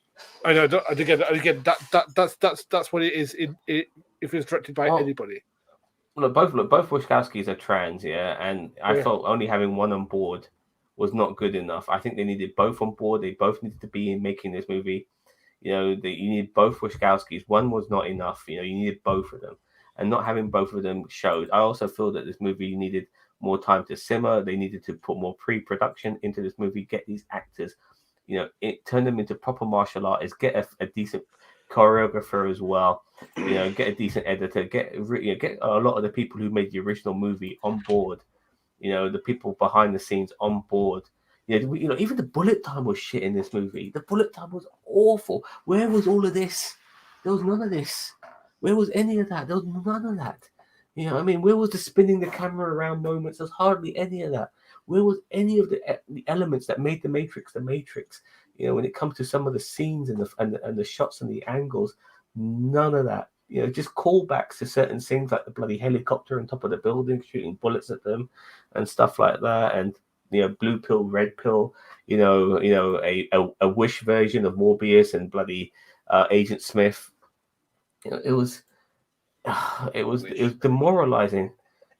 I know. And again, that's what it is. If it's directed by anybody. Look, both Wachowskis are trans, yeah, and I felt only having one on board was not good enough. I think they needed both on board. They both needed to be in making this movie. You need both Wachowskis. One was not enough. You needed both of them, and not having both of them showed. I also feel that this movie needed more time to simmer. They needed to put more pre-production into this movie. Get these actors, turn them into proper martial artists. Get a decent choreographer as well. Get a decent editor. Get a lot of the people who made the original movie on board. The people behind the scenes on board. Even the bullet time was shit in this movie. The bullet time was awful. Where was all of this? There was none of this. Where was any of that? There was none of that. Where was the spinning the camera around moments? There's hardly any of that. Where was any of the elements that made the Matrix the Matrix? When it comes to some of the scenes and the shots and the angles, none of that. Just callbacks to certain things like the bloody helicopter on top of the building, shooting bullets at them, and stuff like that. And blue pill, red pill. A Wish version of Morbius and bloody Agent Smith. It was demoralizing.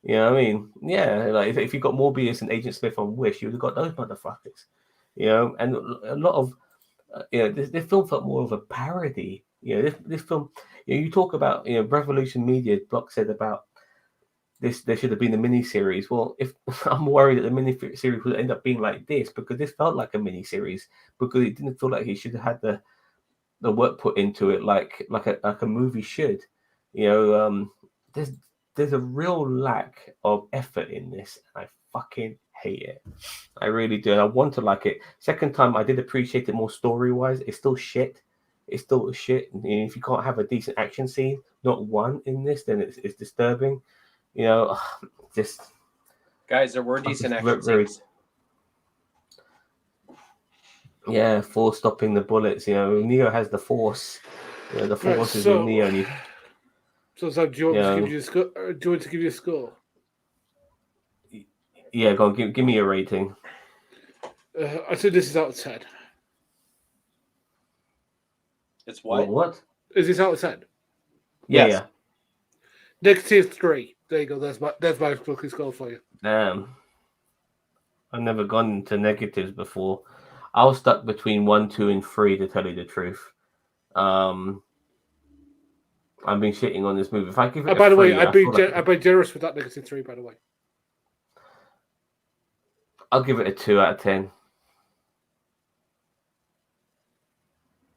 Yeah, like if you got Morbius and Agent Smith on Wish, you would have got those motherfuckers. And a lot of this film felt more of a parody. This film. You talk about Revolution Media Block said about this. There should have been a mini series. Well, if I'm worried that the mini series would end up being like this, because this felt like a mini series, because it didn't feel like he should have had the work put into it like a movie should. There's there's a real lack of effort in this. I fucking hate it. I really do. And I want to like it. Second time, I did appreciate it more story wise. It's still shit. It's still shit. And if you can't have a decent action scene, not one in this, then it's disturbing. You know, just Guys, there were I'm decent just action very, scenes. yeah, for stopping the bullets. You know, Neo has the force. You know, the Right, force is so- with Neo. And So, do you want me to Yeah. give you a score? Do you want to give you a score? yeah, go on, give me a rating. I said this is out of 10. It's What? what? What? Is this out of 10? Yeah, Yes. -3. There you go. That's my fucking score for you. Damn. I've never gone into negatives before. I was stuck between 1, 2, and 3 to tell you the truth. I've been shitting on this movie. If I give it a By the way, 3, I'd I be feel like I'd be generous with that -3. By the way, I'll give it a 2 out of 10.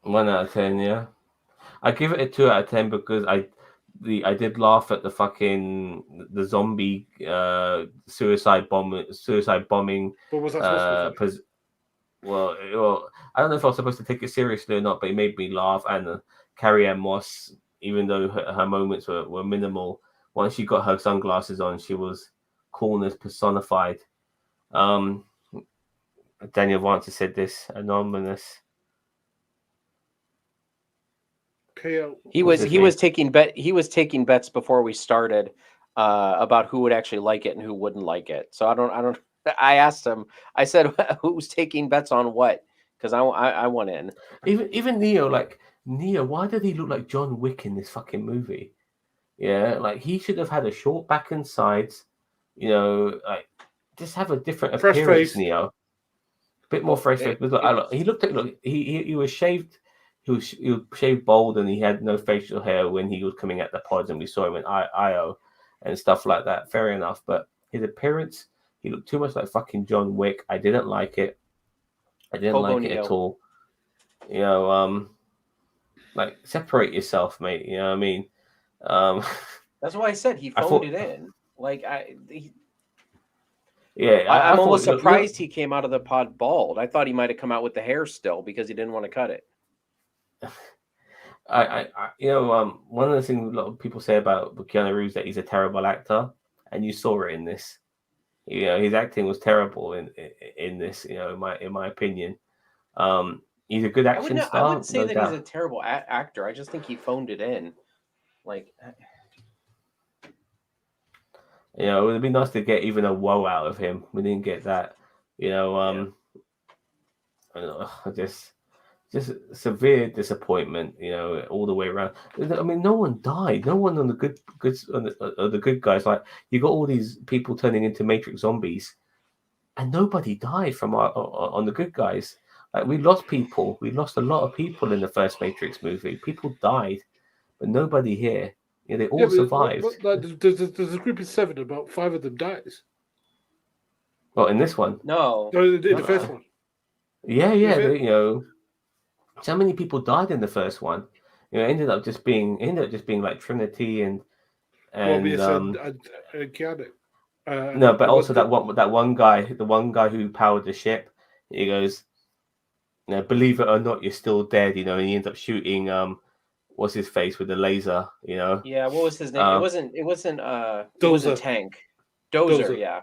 1 out of 10, yeah. I give it a 2 out of 10 because I did laugh at the fucking the zombie suicide bombing. what was that supposed to be? Well, I don't know if I was supposed to take it seriously or not, but it made me laugh. And Carrie Ann Moss, even though her moments were minimal, once she got her sunglasses on, she was coolness personified. Daniel Vance said this, anonymous. KO. He What's was his taking taking bets before we started about who would actually like it and who wouldn't like it. So I asked him. I said, "Who's taking bets on what?" Because I went in. Even Neo, like Neo, why did he look like John Wick in this fucking movie? Yeah, like he should have had a short back and sides. You know, like just have a different Fresh appearance, face. Neo. Bit more fresh face. It- But look, he looked at he was shaved. He was shaved bald, and he had no facial hair when he was coming at the pods, and we saw him in IO and stuff like that. Fair enough, but his appearance, he looked too much like fucking John Wick. I didn't like it. I didn't Hobo like it Neo. at all. You know, like separate yourself, mate. You know what I mean? That's why I said he I phoned thought- it in. Like yeah, I'm thought- almost look, surprised he came out of the pod bald. I thought he might have come out with the hair still because he didn't want to cut it. you know, one of the things a lot of people say about Keanu Reeves that he's a terrible actor, and you saw it in this. You know, his acting was terrible in this. You know, in my opinion, he's a good action I star. wouldn't say no that doubt. he's a terrible actor. I just think he phoned it in. Like, You know, it would be nice to get even a whoa out of him. We didn't get that. You know, I don't know, just severe disappointment. You know, all the way around. I mean, no one died. No one on the good the good guys. Like you got all these people turning into Matrix zombies, and nobody died from on the good guys. Like we lost people. We lost a lot of people in the first Matrix movie. People died, but nobody here. You know, they all survived. There's a group of 7. About 5 of them dies. Well, in this one, no. No, in the first one. yeah, Is it? you know, so many people died in the first one. You know, it ended up just being like Trinity and Morbius and Keanu. no, but the also one- that one guy, the one guy who powered the ship. He goes, you know, believe it or not, you're still dead. You know, and he ends up shooting what's his face with the laser. You know, Yeah, what was his name? It wasn't it was Dozer. a Tank. Dozer, Dozer. yeah.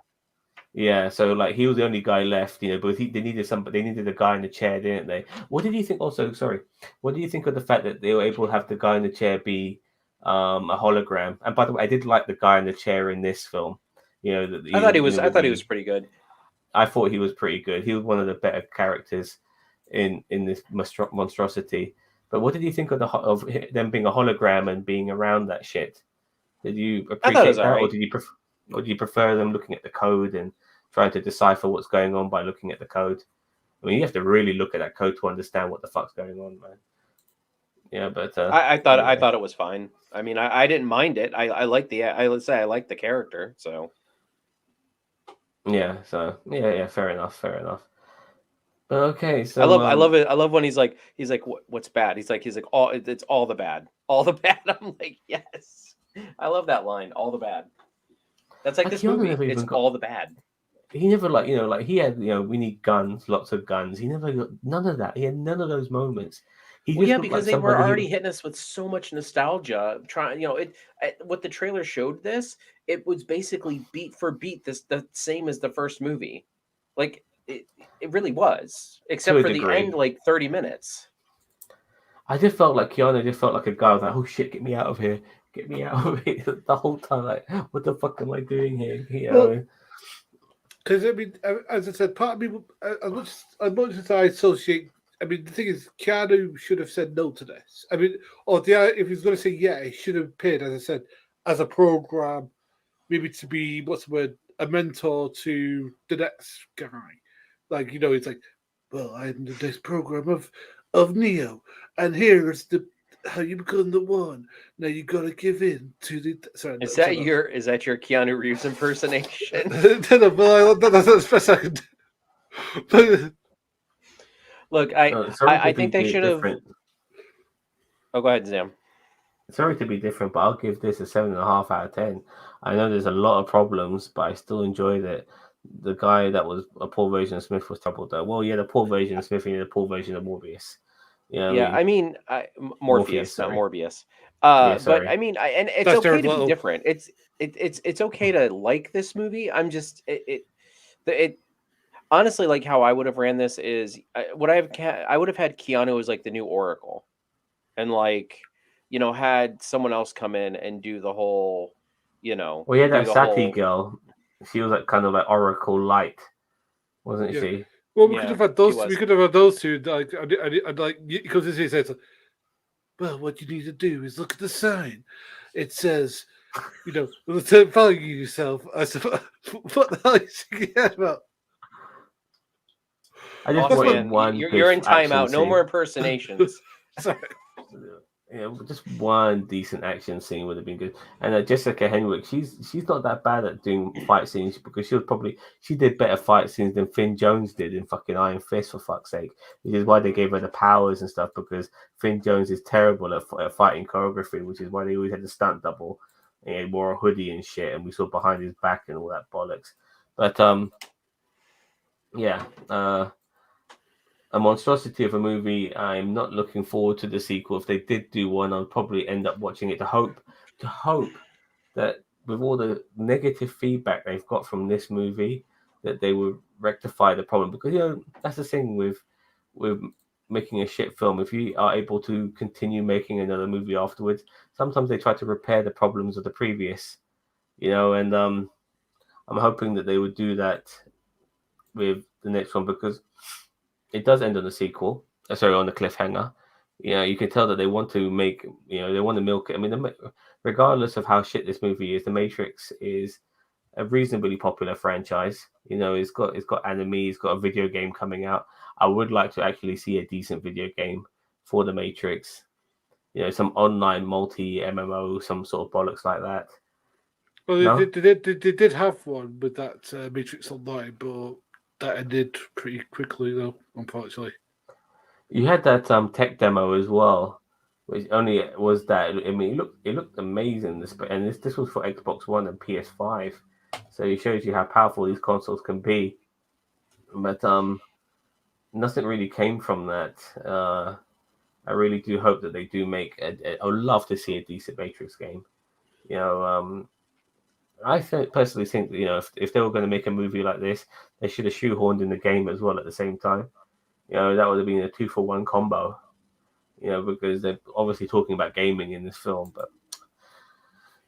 yeah. So like he was the only guy left. You know, but they needed somebody. They needed a guy in the chair, didn't they? What did you think? Also, sorry, what do you think of the fact that they were able to have the guy in the chair be a hologram? And by the way, I did like the guy in the chair in this film. You know, I thought he was pretty good. I thought he was pretty good. He was one of the better characters in this monstrosity. But what did you think of of them being a hologram and being around that shit? Did you I thought appreciate it was that, alright. or do you prefer them looking at the code and trying to decipher what's going on by looking at the code? I mean, you have to really look at that code to understand what the fuck's going on, man. Yeah, but I thought it was fine. I mean, I didn't mind it. I like I like the character. So yeah, so yeah, fair enough. But okay, so I love it. I love when he's like what's bad? He's like all it's all the bad, all the bad. I'm like yes. I love that line. All the bad. That's like But this Keanu movie. never It's even got. all the bad. He never like he had we need guns, lots of guns. He never got none of that. He had none of those moments. He Well, just yeah, looked like because they were somebody already who. hitting us with so much nostalgia. Trying, what the trailer showed this, it was basically beat for beat the same as the first movie. Like it really was, To except a for the end, degree. like 30 minutes. I just felt like Keanu just felt like a guy was like, oh shit, get me out of here. Get me out of here the whole time. Like, what the fuck am I doing here? Well, because I mean, as I said, part of me, as much as I associate, I mean, the thing is, Keanu should have said no to this. I mean, or if he's going to say yeah, he should have paid, as I said, as a program, maybe to be what's the word, a mentor to the next guy. Like it's like, well, I'm the next program of Neo, and here's the how you become the one. Now you got to give in to the. Sorry, Is sorry, that your Keanu Reeves impersonation? no, but that's the best I can do. But, Look, sorry to I be think they should have. different. Oh, go ahead, Sam. Sorry to be different, but I'll give this a 7.5 out of 10. I know there's a lot of problems, but I still enjoyed it. The guy that was a poor version of Smith was troubled though. Well, yeah, the poor version of Smith and the poor version of Morbius. You know what I Yeah, mean? I mean, Morpheus, Morpheus, not sorry. Morbius. Yeah, But sorry. I mean, and it's that's okay Jared to be Leto. different. It's okay to like this movie. I'm just it honestly, like how I would have ran this is I would have had Keanu as like the new Oracle, and like had someone else come in and do the whole, Well, yeah, do that the Sati whole. girl, she was like kind of like Oracle Light, wasn't Yeah. she? Well, we could Yeah, have had she those. We was. could have had those two. Like, I'd like because this he says, well, what you need to do is look at the sign. It says, value yourself. I said, what the hell are you thinking about? I just Boss That's wanted what. man, one big you're in action timeout. No more scene. impersonations. Sorry. Just one decent action scene would have been good. And Jessica Henwick, she's not that bad at doing fight scenes because she did better fight scenes than Finn Jones did in fucking Iron Fist, for fuck's sake. Which is why they gave her the powers and stuff, because Finn Jones is terrible at fighting choreography, which is why they always had the stunt double and he wore a hoodie and shit, and we saw behind his back and all that bollocks. But yeah, a monstrosity of a movie. I'm not looking forward to the sequel. If they did do one, I'll probably end up watching it to hope that with all the negative feedback they've got from this movie, that they will rectify the problem. Because that's the thing with making a shit film. If you are able to continue making another movie afterwards, sometimes they try to repair the problems of the previous. And I'm hoping that they would do that with the next one, because it does end on a sequel. Sorry, on a cliffhanger. You can tell that they want to make. They want to milk it. I mean, regardless of how shit this movie is, The Matrix is a reasonably popular franchise. It's got anime. It's got a video game coming out. I would like to actually see a decent video game for The Matrix. Some online multi MMO, some sort of bollocks like that. Well, No, they did have one with that Matrix Online, but that ended pretty quickly, though, unfortunately. you had that tech demo as well, which only was that. I mean, it looked amazing. This was for Xbox One and PS5, so it shows you how powerful these consoles can be. But nothing really came from that. I really do hope that they do make. I would love to see a decent Matrix game. Personally think that, if they were going to make a movie like this, they should have shoehorned in the game as well at the same time. That would have been a 2-for-1 combo. Because they're obviously talking about gaming in this film, but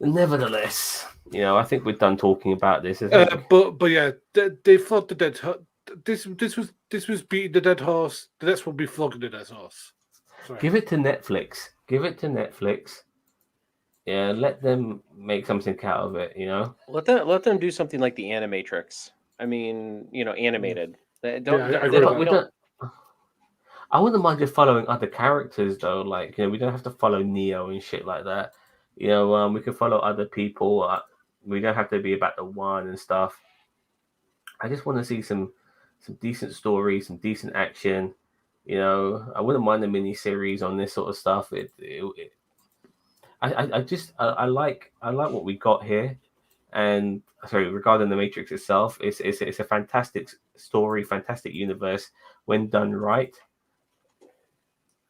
nevertheless, I think we're done talking about this. But yeah, they fought the dead horse. This was beating the dead horse. The next one will be flogging the dead horse. Sorry. Give it to Netflix. Yeah, let them make something out of it. Let them do something like the Animatrix. I mean, animated. They don't. I They agree don't. with They don't. I wouldn't mind just following other characters though. Like, we don't have to follow Neo and shit like that. We can follow other people. We don't have to be about the one and stuff. I just want to see some decent stories, some decent action. I wouldn't mind a mini series on this sort of stuff. I like what we got here, and sorry, regarding the Matrix itself, it's a fantastic story, fantastic universe when done right.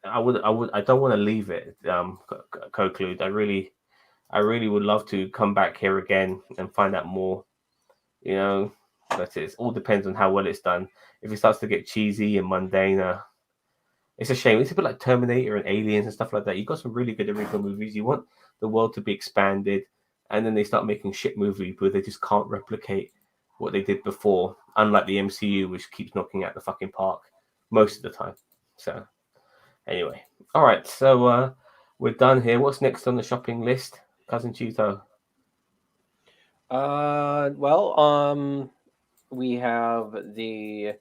I don't want to leave it conclude. I really would love to come back here again and find out more. You know, but it all depends on how well it's done. If it starts to get cheesy and mundane, it's a shame. It's a bit like Terminator and Aliens and stuff like that. You've got some really good original movies. You want the world to be expanded, and then they start making shit movies where they just can't replicate what they did before. Unlike the MCU, which keeps knocking out the fucking park most of the time. So, anyway, all right. So we're done here. What's next on the shopping list, Cousin Chuto? We have the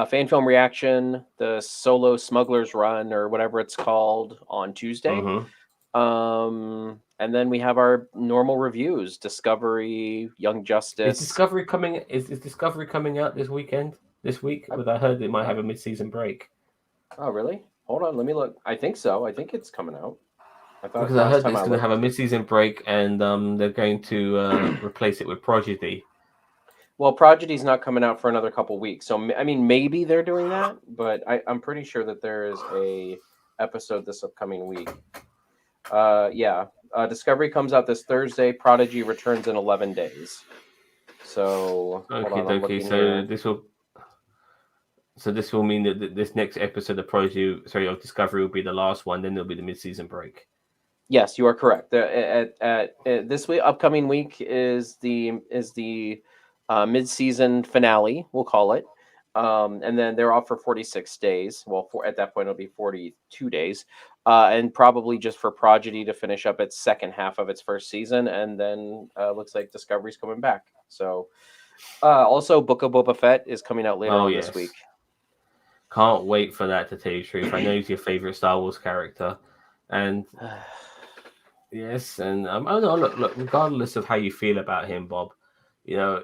fan film reaction, the Solo Smugglers Run, or whatever it's called, on Tuesday. Mm-hmm. And then we have our normal reviews: Discovery, Young Justice. Is Discovery coming out this weekend? This week? But I heard it might have a mid-season break. Oh, really? Hold on, let me look. I think so. I think it's coming out. Because I heard it's going to have a mid-season break, and they're going to replace it with Prodigy. Well, Prodigy's not coming out for another couple weeks, so I mean, maybe they're doing that, but I'm pretty sure that there is a episode this upcoming week. Discovery comes out this Thursday. Prodigy returns in 11 days. So okay. So this will mean that this next episode of Discovery will be the last one. Then there'll be the mid-season break. Yes, you are correct. At this week, upcoming week is the mid-season finale, we'll call it, and then they're off for 46 days. Well, at that point, it'll be 42 days, and probably just for Prodigy to finish up its second half of its first season, and then looks like Discovery's coming back. So, also, Book of Boba Fett is coming out later on this week. Can't wait for that, to tell you the truth. I know he's your favorite Star Wars character, and yes, and look, regardless of how you feel about him, Bob, you know,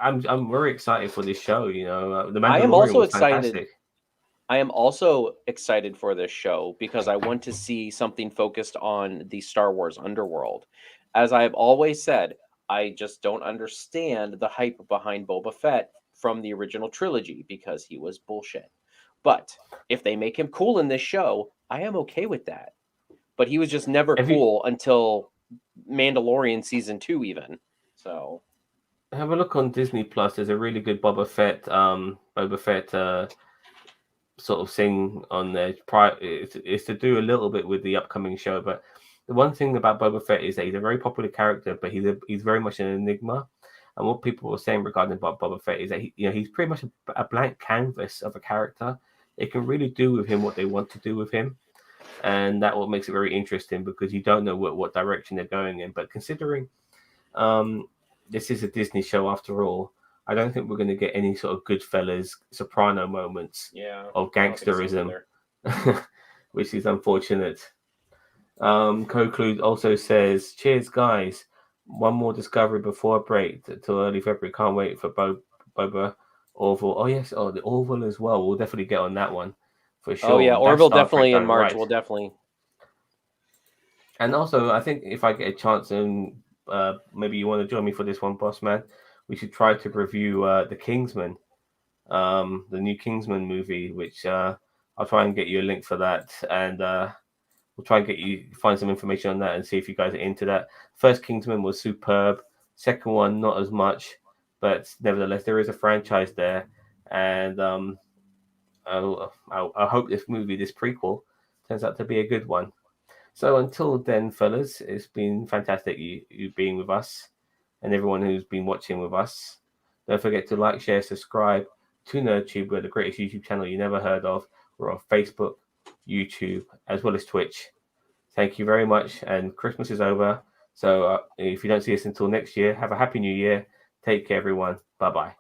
I'm very excited for this show. You know, the Mandalorian I am also was excited. fantastic. I am also excited for this show because I want to see something focused on the Star Wars underworld. As I have always said, I just don't understand the hype behind Boba Fett from the original trilogy because he was bullshit. But if they make him cool in this show, I am okay with that. But he was just never cool until Mandalorian season 2 even. So have a look on Disney Plus. There's a really good Boba Fett sort of thing on there. It's to do a little bit with the upcoming show, but the one thing about Boba Fett is that he's a very popular character, but he's very much an enigma. And what people were saying regarding Boba Fett is that he's pretty much a blank canvas of a character. They can really do with him what they want to do with him, and that what makes it very interesting because you don't know what direction they're going in. But considering this is a Disney show after all, I don't think we're going to get any sort of Goodfellas, Soprano moments of gangsterism, which is unfortunate. Conclude also says, "Cheers, guys! One more Discovery before break till early February. Can't wait for Boba, Orville. Oh yes, the Orville as well. We'll definitely get on that one for sure. Oh yeah, Orville definitely in March. Right. We'll definitely. And also, I think if I get a chance, and maybe you want to join me for this one, boss man, we should try to review the Kingsman, the new Kingsman movie, which I'll try and get you a link for that, and we'll try and get you find some information on that and see if you guys are into that. First Kingsman was superb. Second one, not as much, but nevertheless, there is a franchise there, and I hope this movie, this prequel, turns out to be a good one. So until then, fellas, it's been fantastic you being with us and everyone who's been watching with us. Don't forget to like, share, subscribe to NerdTube. We're the greatest YouTube channel you never heard of. We're on Facebook, YouTube, as well as Twitch. Thank you very much. And Christmas is over. So if you don't see us until next year, have a happy new year. Take care, everyone. Bye-bye.